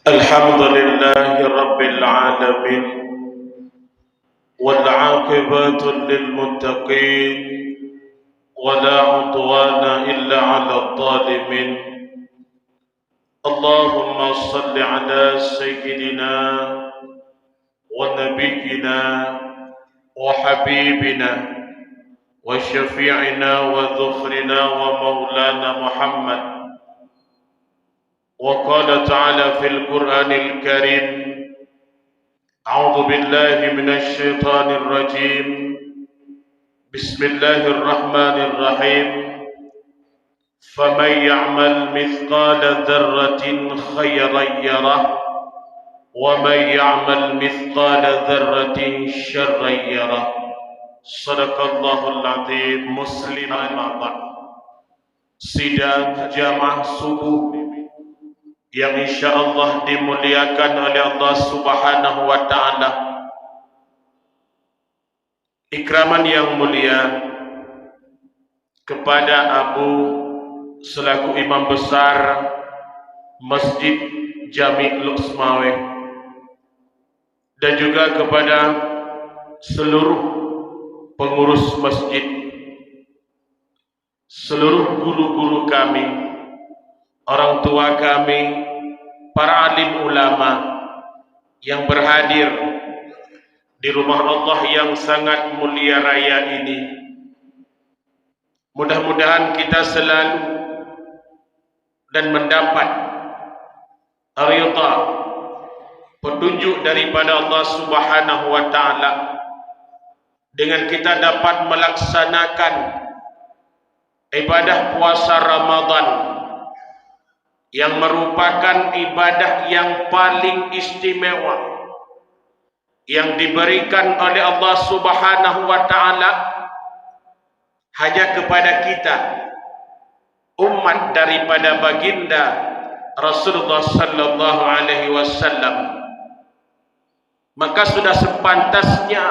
الحمد لله رب العالمين والعاقبة للمتقين ولا عدوان إلا على الظالمين. اللهم صل على سيدنا ونبينا وحبيبنا وشفيعنا وذخرنا ومولانا محمد. وقال تعالى في القرآن الكريم: أعوذ بالله من الشيطان الرجيم، بسم الله الرحمن الرحيم. فمن يعمل مثقال ذرة خيرا يره ومن يعمل مثقال ذرة شرا يره. صدق الله العظيم. Muslim al-Ma'bad. Sidang jamaah subuh yang insyaallah dimuliakan oleh Allah Subhanahu wa taala. Ikraman yang mulia kepada Abu selaku imam besar Masjid Jami' Luxmawe, dan juga kepada seluruh pengurus masjid, seluruh guru-guru kami, orang tua kami, para alim ulama yang berhadir di rumah Allah yang sangat mulia raya ini. Mudah-mudahan kita selalu dan mendapat ridha, petunjuk daripada Allah Subhanahu wa taala, dengan kita dapat melaksanakan ibadah puasa Ramadan yang merupakan ibadah yang paling istimewa yang diberikan oleh Allah Subhanahu wa taala hanya kepada kita, umat daripada baginda Rasulullah sallallahu alaihi wasallam. Maka sudah sepantasnya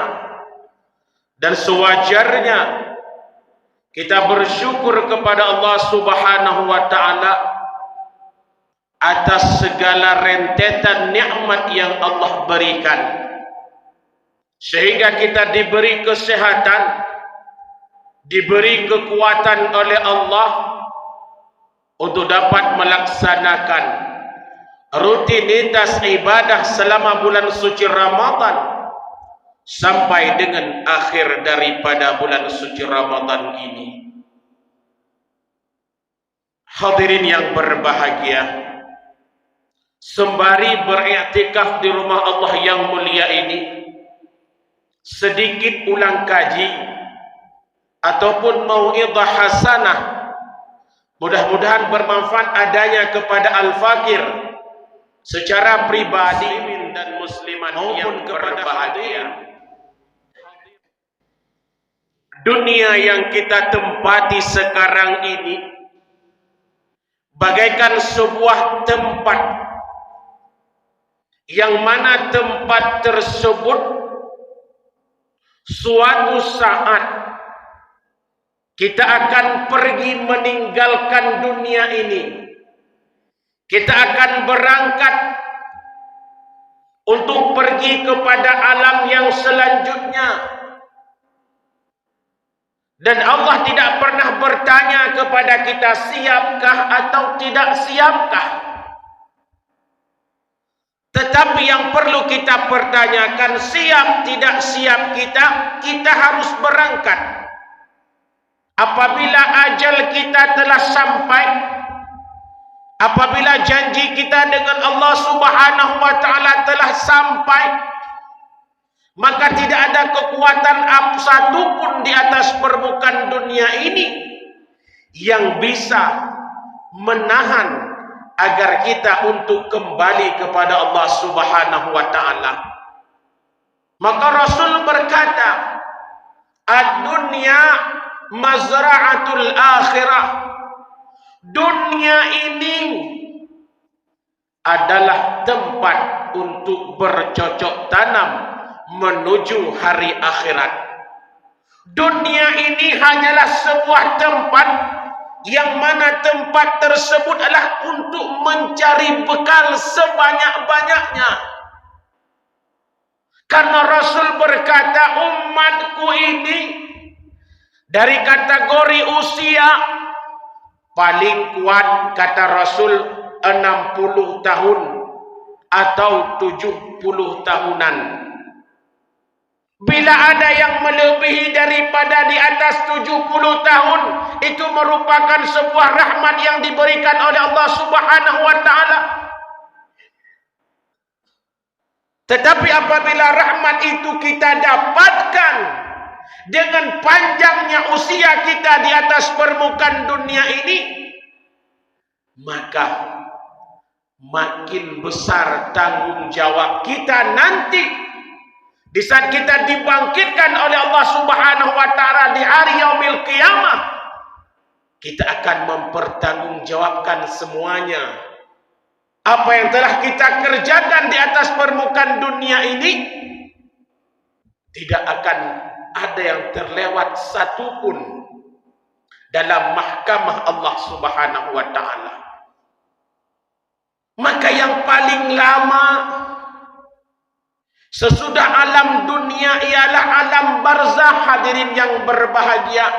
dan sewajarnya kita bersyukur kepada Allah Subhanahu wa taala atas segala rentetan nikmat yang Allah berikan, sehingga kita diberi kesehatan, diberi kekuatan oleh Allah untuk dapat melaksanakan rutinitas ibadah selama bulan suci Ramadan sampai dengan akhir daripada bulan suci Ramadan ini. Hadirin yang berbahagia, sembari beriktikaf di rumah Allah yang mulia ini, sedikit ulang kaji ataupun mau'idhah hasanah, mudah-mudahan bermanfaat adanya kepada al-fakir secara pribadi dan muslimat maupun kepada bahagia. Dunia yang kita tempati sekarang ini bagaikan sebuah tempat yang mana tempat tersebut suatu saat kita akan pergi meninggalkan dunia ini. Kita akan berangkat untuk pergi kepada alam yang selanjutnya, dan Allah tidak pernah bertanya kepada kita siapkah atau tidak siapkah. Tetapi yang perlu kita pertanyakan, siap tidak siap kita harus berangkat. Apabila ajal kita telah sampai, apabila janji kita dengan Allah Subhanahu wa taala telah sampai, maka tidak ada kekuatan satupun di atas permukaan dunia ini yang bisa menahan agar kita untuk kembali kepada Allah Subhanahu wa taala. Maka Rasul berkata, "Ad-dunya mazra'atul akhirah." Dunia ini adalah tempat untuk bercocok tanam menuju hari akhirat. Dunia ini hanyalah sebuah tempat yang mana tempat tersebut adalah untuk mencari mencari bekal sebanyak-banyaknya. Karena Rasul berkata, umatku ini dari kategori usia paling kuat, kata Rasul, 60 tahun atau 70 tahunan. Bila ada yang melebihi daripada di atas 70 tahun, itu merupakan sebuah rahmat yang diberikan oleh Allah Subhanahu wa taala. Tetapi apabila rahmat itu kita dapatkan dengan panjangnya usia kita di atas permukaan dunia ini, maka makin besar tanggung jawab kita nanti di saat kita dibangkitkan oleh Allah Subhanahu wa taala di hari yaumil qiyamah. Kita akan mempertanggungjawabkan semuanya. Apa yang telah kita kerjakan di atas permukaan dunia ini, tidak akan ada yang terlewat satupun dalam mahkamah Allah Subhanahu wa taala. Maka yang paling lama sesudah alam dunia ialah alam barzah, hadirin yang berbahagia.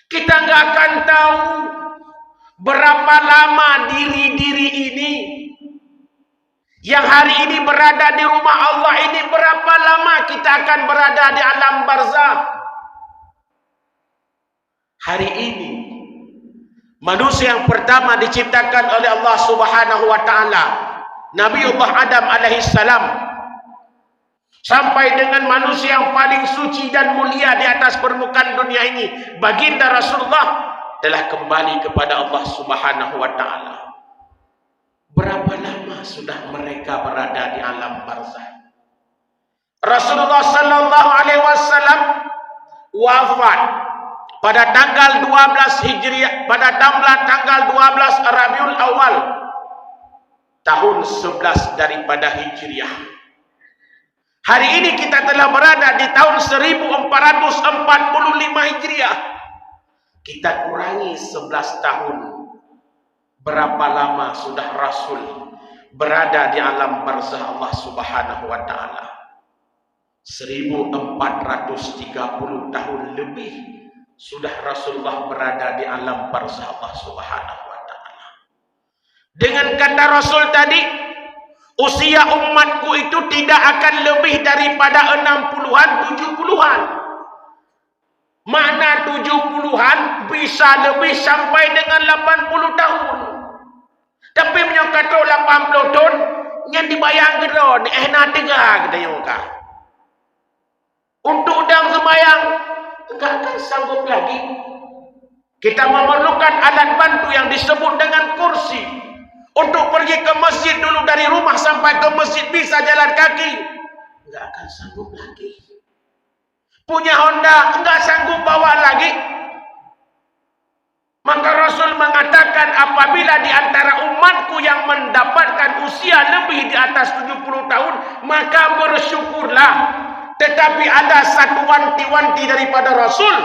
Kita nggak akan tahu berapa lama diri-diri ini yang hari ini berada di rumah Allah ini, berapa lama kita akan berada di alam barzah. Hari ini manusia yang pertama diciptakan oleh Allah Subhanahu wa taala, Nabiullah Adam alaihissalam, sampai dengan manusia yang paling suci dan mulia di atas permukaan dunia ini, baginda Rasulullah, telah kembali kepada Allah Subhanahu wa taala. Berapa lama sudah mereka berada di alam barzah? Rasulullah sallallahu alaihi wasallam wafat pada tanggal 12 Hijriah, pada tanggal 12 Rabiul Awal tahun 11 daripada Hijriah. Hari ini kita telah berada di tahun 1445 Hijriah. Kita kurangi 11 tahun. Berapa lama sudah Rasul berada di alam barzah Allah Subhanahu wa taala? 1430 tahun lebih sudah Rasulullah berada di alam barzah Allah Subhanahu wa taala. Dengan kata Rasul tadi, usia umatku itu tidak akan lebih daripada 60-an, 70-an. Makna 70-an bisa lebih sampai dengan 80 tahun. Tapi menyangka 80 tahun yang dibayang gedon, nak dengar kita nyangka. Untuk udang semayang enggak akan sanggup lagi. Kita memerlukan alat bantu yang disebut dengan kursi. Untuk pergi ke masjid dulu, dari rumah sampai ke masjid bisa jalan kaki, enggak akan sanggup lagi. Punya Honda enggak sanggup bawa lagi. Maka Rasul mengatakan, apabila di antara umatku yang mendapatkan usia lebih di atas 70 tahun, maka bersyukurlah. Tetapi ada satu wanti-wanti daripada Rasul,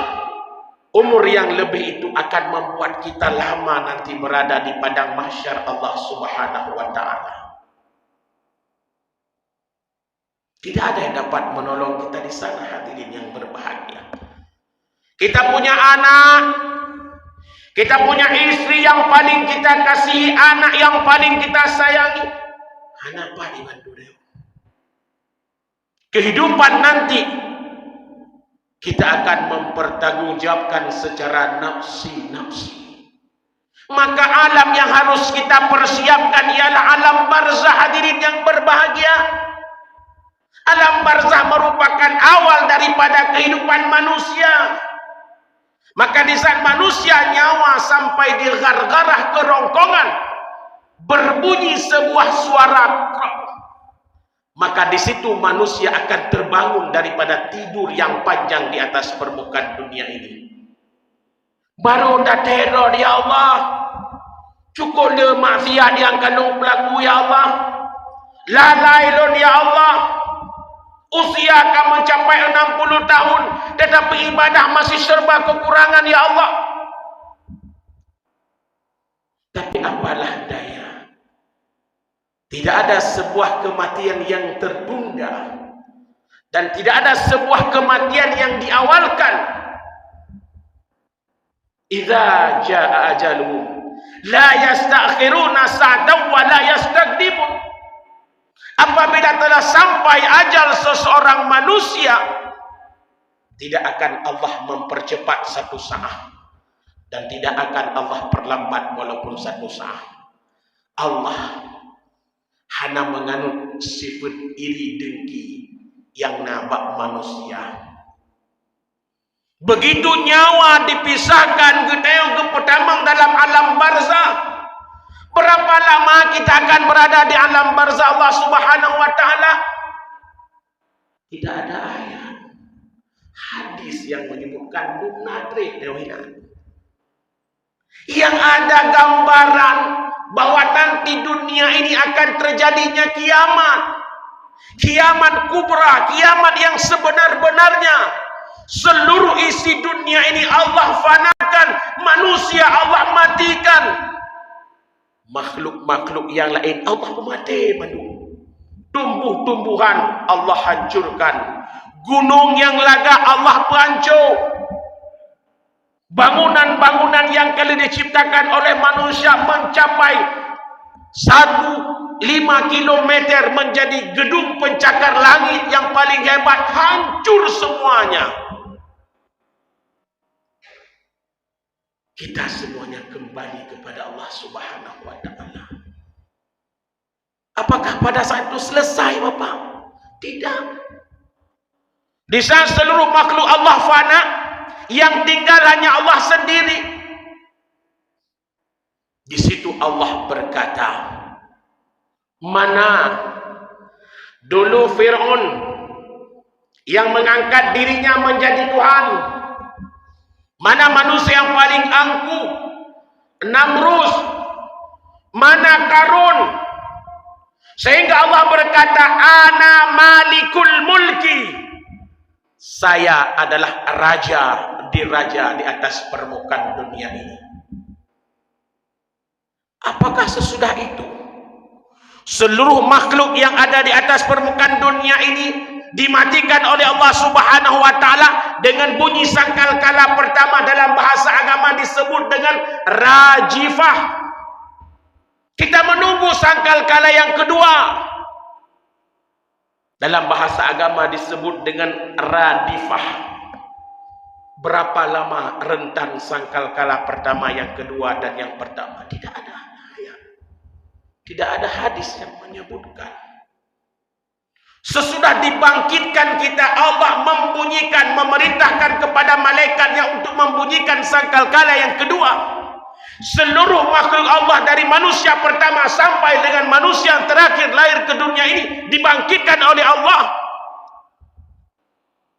umur yang lebih itu akan membuat kita lama nanti berada di padang mahsyar Allah Subhanahu wa taala. Tidak ada yang dapat menolong kita di sana, hadirin yang berbahagia. Kita punya anak, kita punya istri yang paling kita kasihi, anak yang paling kita sayangi. Anak apa dibantu dia? Kehidupan nanti kita akan mempertanggungjawabkan secara nafsi-nafsi. Maka alam yang harus kita persiapkan ialah alam barzah, hadirin yang berbahagia. Alam barzah merupakan awal daripada kehidupan manusia. Maka di saat manusia nyawa sampai di gargarah kerongkongan, berbunyi sebuah suara krok, maka di situ manusia akan terbangun daripada tidur yang panjang di atas permukaan dunia ini. Baru dah teror, ya Allah, cukup le maksiat yang kandung pelaku, ya Allah, lalailun, ya Allah. Usia akan mencapai 60 tahun, tetapi ibadah masih serba kekurangan, ya Allah. Tapi apalah Tidak ada sebuah kematian yang tertunda, dan tidak ada sebuah kematian yang diawalkan. Idza jaa ajaluhum la yastakhiruna sa'atan wa la yastaqdimun. Apabila telah sampai ajal seseorang manusia, tidak akan Allah mempercepat satu saat, dan tidak akan Allah perlambat walaupun satu saat. Allah hanya menganut sifat iri dengki yang nabak manusia. Begitu nyawa dipisahkan geteo ke petamang dalam alam barzah, berapa lama kita akan berada di alam barzah Allah Subhanahu wa taala? Tidak ada ayat, hadis yang menyebutkan dumnatre teuhinan. Yang ada gambaran bahwa nanti dunia ini akan terjadinya kiamat. Kiamat kubra, kiamat yang sebenar-benarnya. Seluruh isi dunia ini Allah fanakan, manusia Allah matikan. Makhluk-makhluk yang lain Allah mati manu. Tumbuh-tumbuhan Allah hancurkan. Gunung yang laga Allah pancung. Bangunan-bangunan yang kali diciptakan oleh manusia mencapai 1,5 kilometer menjadi gedung pencakar langit yang paling hebat, hancur semuanya. Kita semuanya kembali kepada Allah Subhanahu wa taala. Apakah pada saat itu selesai, Bapak? Tidak. Di saat seluruh makhluk Allah fana, yang tinggal hanya Allah sendiri. Di situ Allah berkata, mana dulu Fir'aun yang mengangkat dirinya menjadi Tuhan, mana manusia yang paling angkuh, Namrus, mana Karun, sehingga Allah berkata, ana malikul mulki, saya adalah raja di atas permukaan dunia ini. Apakah sesudah itu seluruh makhluk yang ada di atas permukaan dunia ini dimatikan oleh Allah Subhanahu wa taala dengan bunyi sangkakala pertama? Dalam bahasa agama disebut dengan rajifah. Kita menunggu sangkakala yang kedua. Dalam bahasa agama disebut dengan radifah. Berapa lama rentan sangkakala pertama, yang kedua, dan yang pertama? Tidak ada ayat, tidak ada hadis yang menyebutkan. Sesudah dibangkitkan kita, Allah membunyikan, memerintahkan kepada malaikatnya untuk membunyikan sangkakala yang kedua. Seluruh makhluk Allah dari manusia pertama sampai dengan manusia yang terakhir lahir ke dunia ini dibangkitkan oleh Allah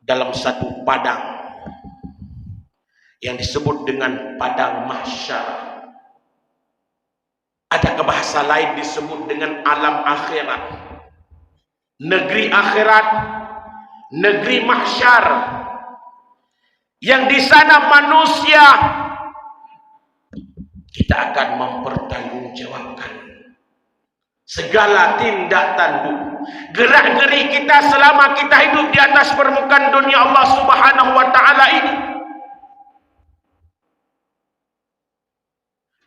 dalam satu padang yang disebut dengan padang mahsyar. Ada bahasa lain disebut dengan alam akhirat, negeri akhirat, negeri mahsyar, yang di sana manusia kita akan mempertanggungjawabkan segala tindak tanduk, gerak-gerik kita selama kita hidup di atas permukaan dunia Allah Subhanahu wa taala ini.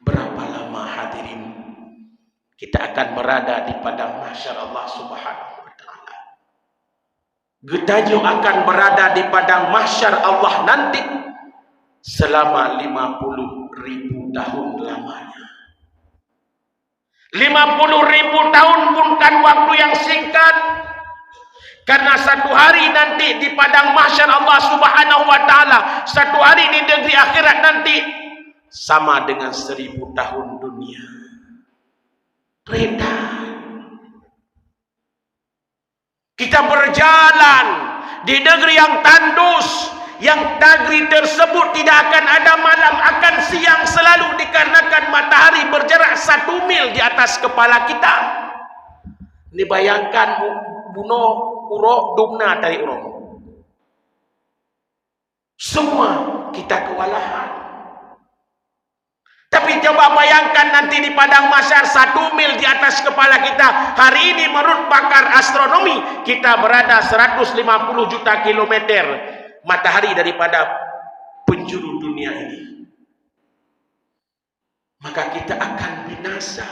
Berapa lama hadirin kita akan berada di padang mahsyar Allah Subhanahu wa taala? Kita akan berada di padang mahsyar Allah nanti selama 50.000 tahun lamanya. 50.000 tahun pun kan waktu yang singkat, karena satu hari nanti di padang mahsyar Allah Subhanahu wa taala, satu hari di negeri akhirat nanti sama dengan 1000 tahun dunia. Reda. Kita berjalan di negeri yang tandus, yang negeri tersebut tidak akan ada malam, akan siang selalu dikarenakan matahari berjarak 1 mil di atas kepala kita. Ini bayangkan buno uro dumna dari uro. Semua kita kewalahan. Tapi coba bayangkan nanti di padang mahsyar 1 mil di atas kepala kita. Hari ini menurut pakar astronomi kita berada 150 juta kilometer matahari daripada penjuru dunia ini. Maka kita akan binasa.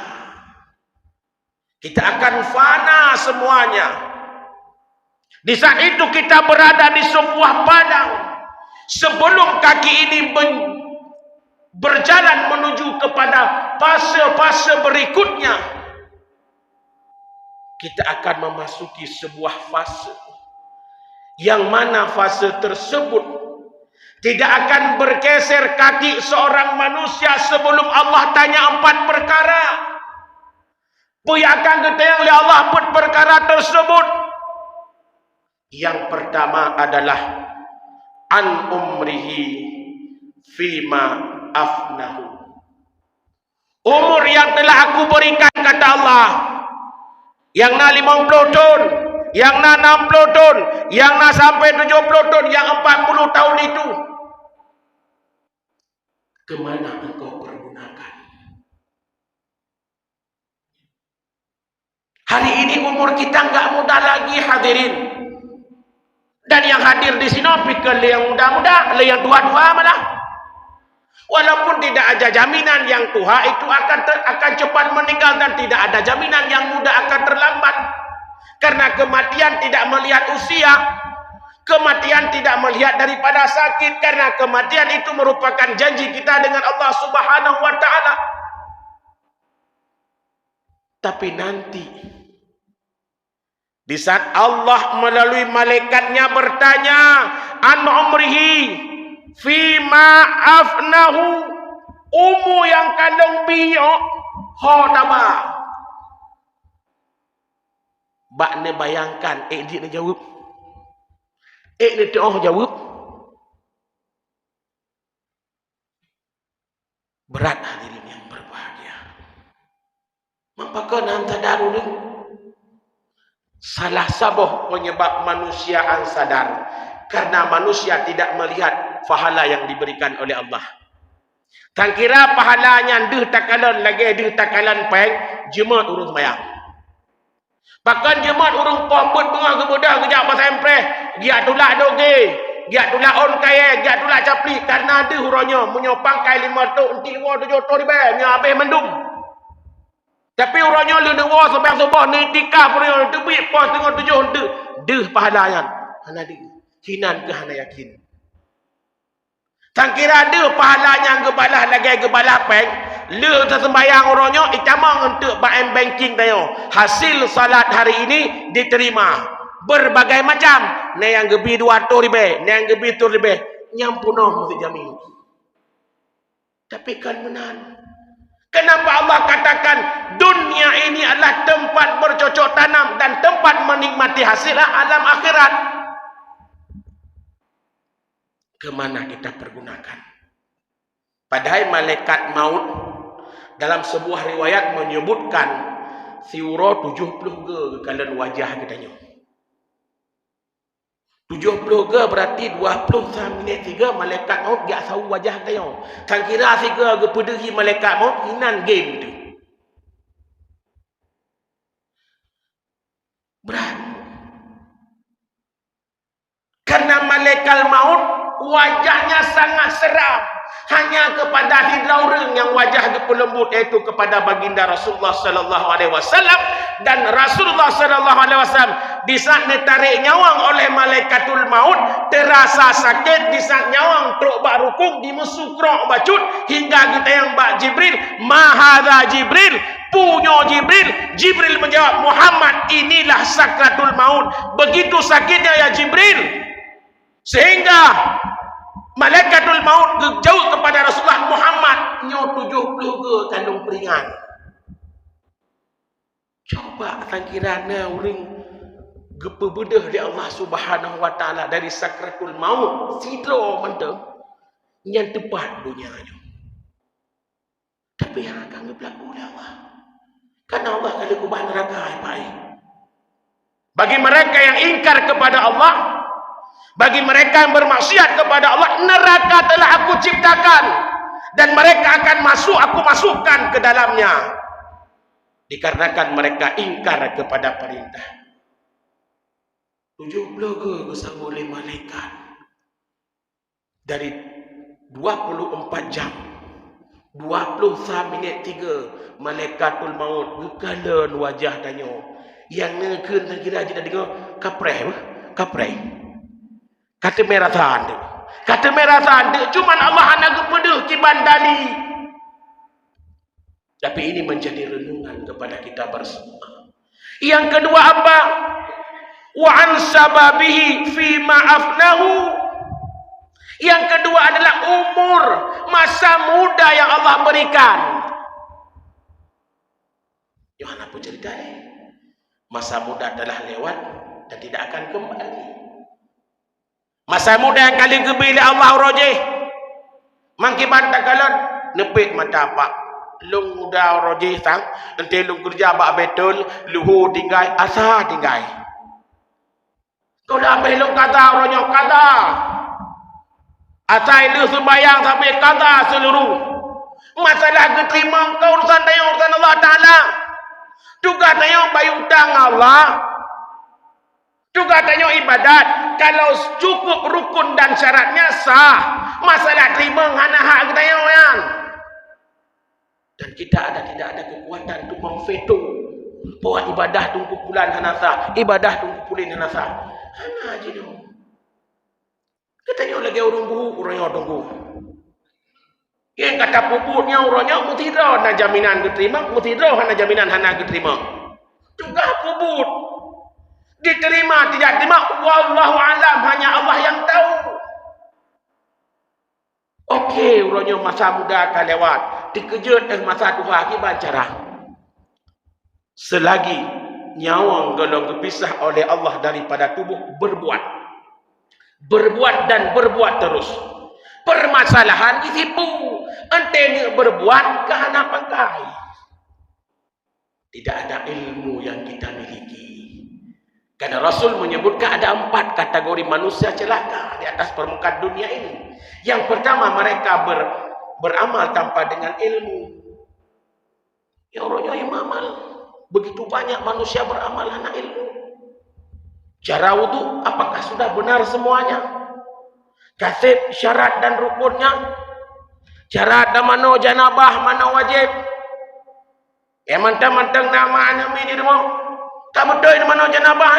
Kita akan fana semuanya. Di saat itu kita berada di sebuah padang. Sebelum kaki ini berjalan menuju kepada fase-fase berikutnya, kita akan memasuki sebuah fase yang mana fase tersebut tidak akan bergeser kaki seorang manusia sebelum Allah tanya 4 perkara. Apa yang akan ditanya oleh Allah 4 perkara tersebut? Yang pertama adalah an umrihi fima afnahu. Umur yang telah aku berikan, kata Allah, yang na 50 tahun, yang na 60 tahun, yang na sampai 70 tahun, yang 40 tahun itu, kemana engkau pergunakan? Hari ini umur kita enggak muda lagi, hadirin. Dan yang hadir di sini pikir yang muda-muda, yang tua-tua malah. Walaupun tidak ada jaminan yang tua itu akan cepat meninggal, dan tidak ada jaminan yang muda akan terlambat. Karena kematian tidak melihat usia, kematian tidak melihat daripada sakit, karena kematian itu merupakan janji kita dengan Allah Subhanahu wa taala. Tapi nanti di saat Allah melalui malaikatnya bertanya, an umrihi fima afnahu, umur yang kandung biok ho taba. Bak ne bayangkan, dia nak jawab. Dia tak jawab. Berat hadirin yang berbahagia. Maka nam tadaru ni salah sabuh penyebab manusia sadar, karena manusia tidak melihat pahala yang diberikan oleh Allah. Tak kira pahalanya deh takalan lagi, deh takalan peng jemaat urus mayang. Bahkan jemaat urus pohon bunga kemudah kejap pasal empreh, dia tulak doge, dia tulak on kaya, dia tulak capli, karena ada huranya menyopang kai 5 tok, nanti 5 7 tok ribe, nya habis mendung. Tapi uranya lu dewa sampai subuh ni tikah punya debit pos dengan 7 deh pahalanya. Hana di hinan ke hana yakin. Tak kira ada pahalanya gebalah lagi gebalah peng, lu tersembayang uranya itamang untuk bahan banking tayo. Hasil salat hari ini diterima. Berbagai macam. Ni yang gebi 2 ribe, ni yang gebi 3 ribe. Nyampunah mesti jamin. Tapi kan benar. Kenapa Allah katakan dunia ini adalah tempat bercocok tanam dan tempat menikmati hasil alam akhirat? Kemana kita pergunakan? Padahal malaikat maut dalam sebuah riwayat menyebutkan siura 70 ke kalan wajah katanya. 70 ke berarti 20 minit 3 malaikat maut gak tahu wajah katanya. Tak kira 3 ke pedehi malaikat maut hinan game tu. Berat. Karena malaikat maut wajahnya sangat seram. Hanya kepada hidraureng yang wajah pelembut, iaitu kepada baginda Rasulullah sallallahu alaihi wasallam. Dan Rasulullah sallallahu alaihi wasallam di saat ditarik nyawang oleh malaikatul maut terasa sakit, di saat nyawang truk bak rukuk dimesukrok bacut hingga kita yang bak Jibril, mahadha Jibril, punyo Jibril. Jibril menjawab, Muhammad, inilah sakratul maut. Begitu sakitnya ya Jibril, sehingga malaikatul maut jauh kepada Rasulullah, Muhammad nyo 70 ke kandung peringan. Coba tangkirana orang gepebedah di Allah Subhanahu wa taala dari sakratul maut sidro mentang yang tepat dunianya. Tapi yang akan berlaku oleh Allah, karena Allah kada kubah neraka baik. Bagi mereka yang ingkar kepada Allah, bagi mereka yang bermaksiat kepada Allah, neraka telah aku ciptakan. Dan mereka akan masuk, aku masukkan ke dalamnya. Dikarenakan mereka ingkar kepada perintah. 70 ke kesambut oleh malaikat. Dari 24 jam. 20 minit 3. Malaikatul maut. Gekalan wajah tanya. Yang nekan tak kira aja dah dengar. Kapreh apa? Kapreh. Kata merah tanda. Kata merah tanda. Cuman Allah nak kepada kiban dali. Tapi ini menjadi renungan kepada kita bersama. Yang kedua apa? Wa an sababihi fi ma'afnahu. Yang kedua adalah umur, masa muda yang Allah berikan. Yohana pun cerita ni. Masa muda adalah lewat dan tidak akan kembali. Masa muda yang kali kebili Allah rojih. Mangkiban takalan nepik mata apa? Lung muda rojih sang, nanti lung kerja bak betul, luhu tinggai, asa tinggai. Kau dah ambil lung kata orangnya kata. Asal lu sembayang sampai kata seluruh. Masalah keterima kau urusan tanya urusan Allah Ta'ala. Juga tanya bayar hutang Allah. Juga tanya ibadat. Kalau cukup rukun dan syaratnya sah. Masalah terima hana hak kita yang. Dan kita tidak ada kekuatan untuk memveto. Buat ibadah tunggu bulan hana sah. Ibadah tunggu bulan hana sah. Hana aja dong. Katanya lagi orang buku, orangnya tunggu. Yang kata pupuknya orangnya mutidrah na jaminan keterima, mutidrah na jaminan hana keterima. Juga pupuk. Diterima, tidak terima, wallahu alam, hanya Allah yang tahu. Okey, orangnya masa muda akan lewat. Dikejut dengan masa tua akibat cara. Selagi nyawa golong kepisah oleh Allah daripada tubuh, berbuat dan berbuat terus. Permasalahan ditipu. Entenya berbuat kehana pangkai. Tidak ada ilmu yang kita miliki. Karena Rasul menyebutkan ada 4 kategori manusia celaka di atas permukaan dunia ini. Yang pertama, mereka beramal tanpa dengan ilmu. Ya orangnya yang amal. Begitu banyak manusia beramal hana ilmu. Cara wudu, apakah sudah benar semuanya? Kasih syarat dan rukunnya. Syarat dan mana janabah, mana wajib. Mantang-mantang nama anak ini dia mau. Tak betul di mana janabah.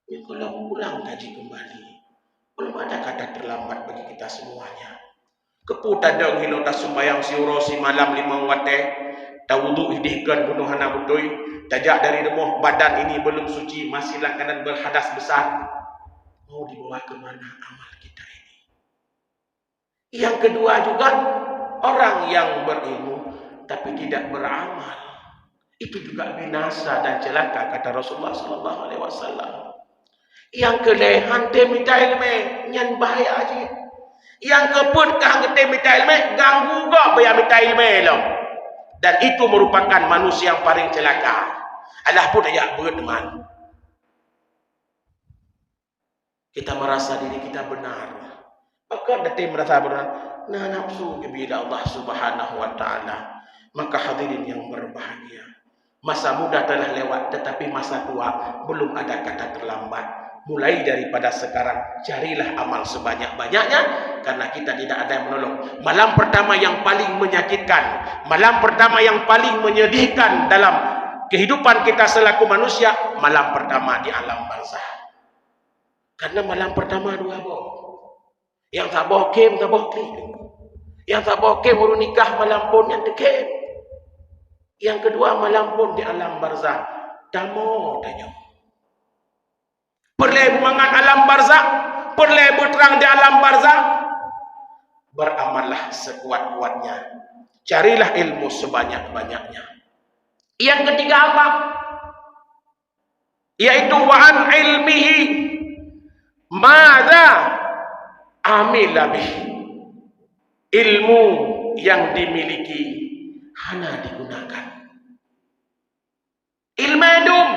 Ya, kalau pulang kaji kembali. Belum ada kata terlambat bagi kita semuanya. Keputan dong hilo tak sembayang si urosi malam 5 wate. Tak wudu idihkan bunuh anak betul. Tajak dari rumah badan ini belum suci, masih langganan berhadas besar. Mau dibawa ke mana amal kita ini? Yang kedua juga, orang yang berilmu tapi tidak beramal. Itu juga binasa dan celaka, kata Rasulullah SAW. Yang kelehan temita ilmu, nyan bahaya aja. Yang keput kah temita ilmu, ganggu gak bayar mita ilmu. Dan itu merupakan manusia yang paling celaka. Allah pun ayak berteman. Kita merasa diri kita benar. Maka datang merasa benar. Nah nafsu kepada Allah Subhanahu wa Ta'ala. Maka hadirin yang berbahagia. Masa muda telah lewat, tetapi masa tua belum ada kata terlambat. Mulai daripada sekarang, carilah amal sebanyak-banyaknya. Karena kita tidak ada yang menolong. Malam pertama yang paling menyakitkan. Malam pertama yang paling menyedihkan dalam kehidupan kita selaku manusia, malam pertama di alam barzah. Karena malam pertama dua boh. Yang tak boh kem, tak boh klik. Yang tak boh kem, baru nikah malam pun yang dekem. Yang kedua malam pun di alam barzah. Damo tanya. Perlebu mangan alam barzah, perlebu terang di alam barzah. Beramallah sekuat-kuatnya. Carilah ilmu sebanyak-banyaknya. Yang ketiga apa? Yaitu wa'an ilmihi madza amila bih. Ilmu yang dimiliki hana digunakan. Ilmu dum.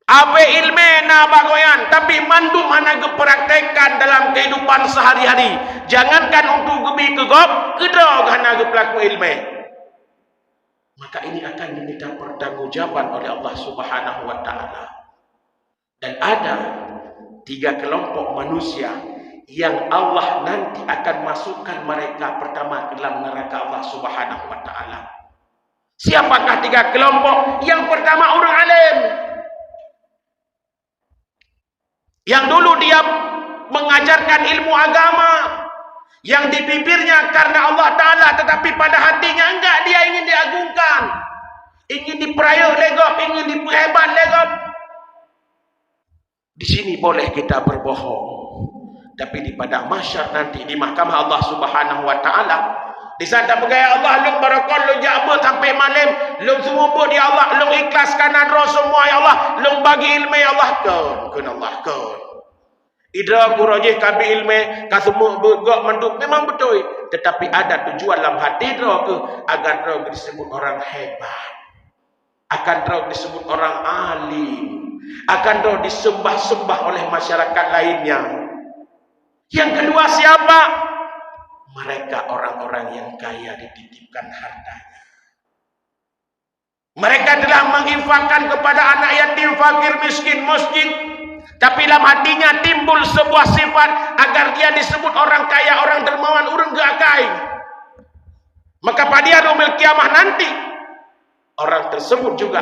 Apa ilmu hana bagoyan, tapi mandu hana gepraktekkan dalam kehidupan sehari-hari. Jangankan untuk gebi kegop, kedog hana gepelaku ilmu. Maka ini akan diminta pertanggungjawaban oleh Allah Subhanahu wa taala. Dan ada 3 kelompok manusia yang Allah nanti akan masukkan mereka pertama ke dalam neraka Allah Subhanahu wa taala. Siapakah 3 kelompok? Yang pertama orang alim. Yang dulu dia mengajarkan ilmu agama, yang di bibirnya karena Allah Ta'ala, tetapi pada hatinya enggak, dia ingin diagungkan, ingin diperaya legop, ingin diperhebat legop. Di sini boleh kita berbohong, tapi di padang mahsyar nanti di mahkamah Allah Subhanahu wa taala, di sana bergaya Allah lung barakal lung jabut sampai malam, lung semua dia Allah, lung ikhlas kanan roh semua ya Allah, lung bagi ilmu ya Allah, kun Allah kun. Idra kurajih kabi ilmu kasemu bergok menduk memang betul, tetapi ada tujuan dalam hati idra ke agar idra disebut orang hebat, akan idra disebut orang alim, akan idra disembah-sembah oleh masyarakat lainnya. Yang kedua siapa? Mereka orang-orang yang kaya dititipkan hartanya. Mereka telah menginfakkan kepada anak yatim, fakir, miskin, masjid. Tapi dalam hatinya timbul sebuah sifat agar dia disebut orang kaya, orang dermawan, orang gakai. Maka pada yaumil kiamah nanti, orang tersebut juga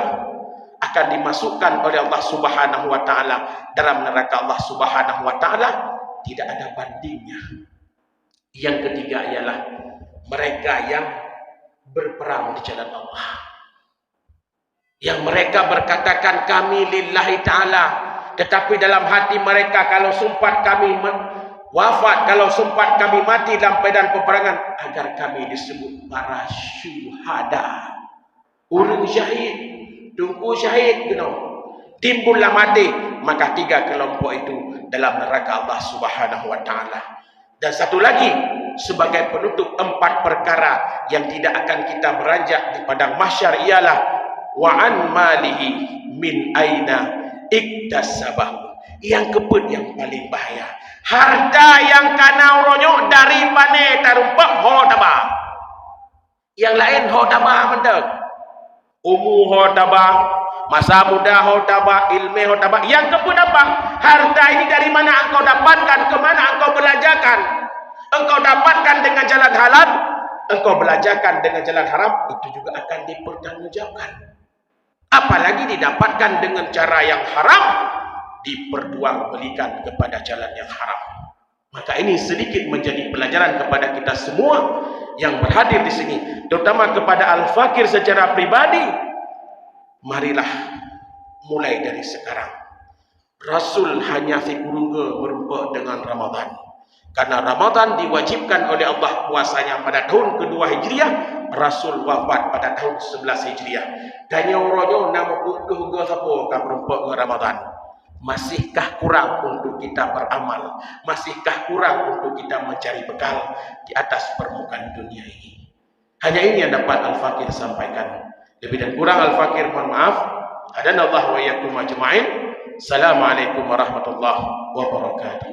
akan dimasukkan oleh Allah Subhanahu wa taala dalam neraka Allah Subhanahu wa taala, tidak ada bandingnya. Yang ketiga ialah mereka yang berperang di jalan Allah, yang mereka berkatakan kami lillahi ta'ala, tetapi dalam hati mereka kalau sempat kami wafat, kalau sempat kami mati dalam medan peperangan, agar kami disebut para syuhada, urang syahid, tunggu syahid, timbullah mati. Maka 3 kelompok itu dalam neraka Allah Subhanahu wa taala. Dan satu lagi sebagai penutup 4 perkara yang tidak akan kita beranjak di padang mahsyar ialah wa an malihi min aina iktasabahu. Yang kebut yang paling bahaya, harta yang kana ronyok dari mana tarumpak hodaba. Yang lain hodaba mendek, hodaba, masa muda hodaba, ilmu hodaba. Yang kebut apa? Harta ini dari mana engkau dapatkan, ke mana engkau belajarkan? Engkau dapatkan dengan jalan halal, engkau belajarkan dengan jalan haram, itu juga akan dipertanggungjawabkan. Apalagi didapatkan dengan cara yang haram, diperjualbelikan kepada jalan yang haram. Maka ini sedikit menjadi pelajaran kepada kita semua yang berhadir di sini, terutama kepada Al-Fakir secara pribadi. Marilah mulai dari sekarang. Rasul hanya fikurungga berumpa dengan Ramadan. Karena Ramadan diwajibkan oleh Allah puasanya pada tahun kedua Hijriah, Rasul wafat pada tahun 11 Hijriah. Tanya orangnya nama kuduh ke siapa kan berumpa dengan Ramadan. Masihkah kurang untuk kita beramal? Masihkah kurang untuk kita mencari bekal di atas permukaan dunia ini? Hanya ini yang dapat Al-Fakir sampaikan. Lebih dan kurang Al-Fakir mohon maaf. Adanallahu wa iyyakum ajma'in. Assalamualaikum warahmatullahi wabarakatuh.